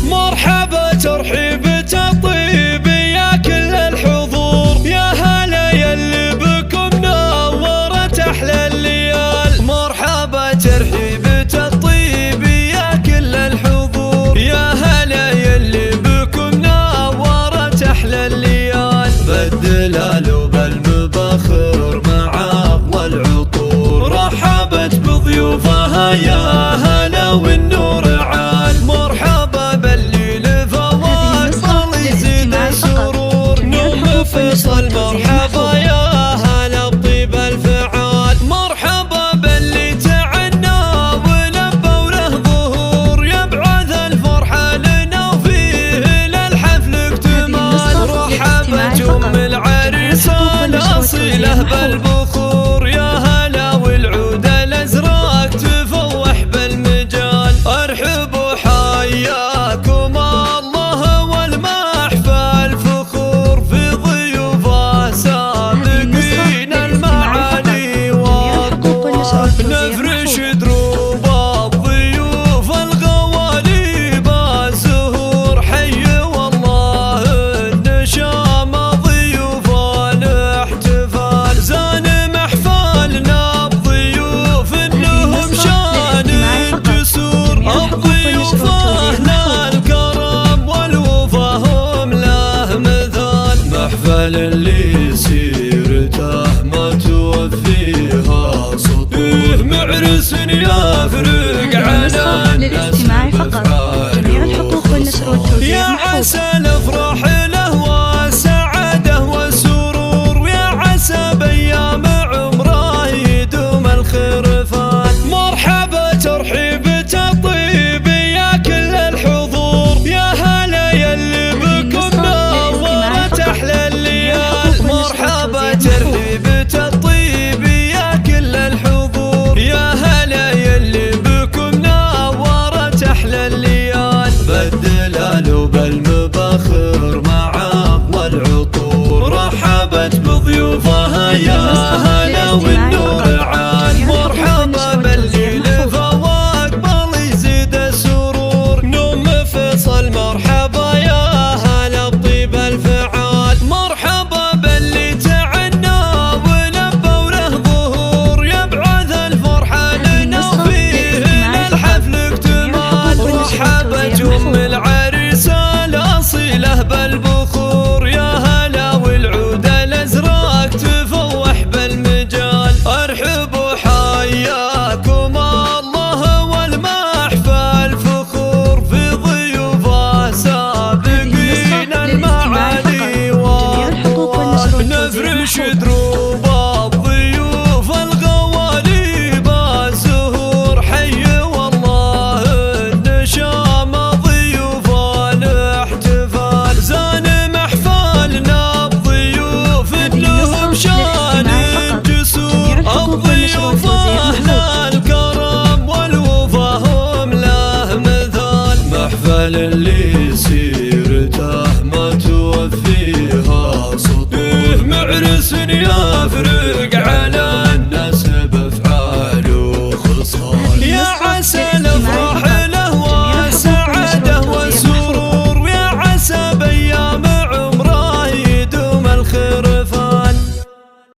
مرحبا ترحيبة الطيب يا كل الحضور، يا هلا يلي بكم نورت أحلى الليال. مرحبا ترحيبة الطيب يا كل الحضور، يا هلا يلي بكم نورت أحلى الليال. بالدلال وبالمبخر مع أفضل العطور، رحبت بضيوفها يا هلا والنور عال. مرحبا بالليل فواق الله يزيد السرور، نوم فيصل مرحبا يا هلا بطيب الفعال. مرحبا باللي تعنى ولبى وله ظهور، يبعث الفرحة لنا وفيه للحفل اكتمال. رحبت أم العريس الأصيلة بالبخور، يا هلا والعود الأزرق تفوح بالمجال. ارحبوا حياكم الله والمحفل فخور، في ضيوفه سابقين المعالي والطوال. نفرش دروب الضيوف الغواليب الزهور، حي والله النشام ضيوف الاحتفال. زان محفلنا بضيوف انهم شان الجسور، الضيوف اهل الكرم والوفا هم له مثال. محفل اللي سيرته ما توفيها سطور، معرس يفرق على الناس بافعاله. يا عسى الافراح له والسعاده والسرور، يا عسى بايام عمره يدوم الخرفان. مرحبا ترحيبة الطيب يا كل الحضور، يا هلا يلي بكم نورت احلى الليال. مرحبا ترحيبة الطيب يا كل الحضور، يا هلا يلي بكم نورت احلى الليال. بالدلال وبالمبخر مع افضل العطور، رحبت بضيوفها يا هلا والنور عال. مرحبا بالليل فواق الله يزيد السرور، نوم فيصل مرحبا يا هلا بطيب الفعال. مرحبا باللي تعنى ولبى وله ظهور، يبعث الفرحة لنا وفيه للحفل اكتمال. رحبت أم العريس الأصيلة بالبخور، يا هلا والعود الأزرق تفوح بالمجال. ارحبوا حياكم الله والمحفل فخور، في ضيوفه سابقين المعالي والطوال. نفرش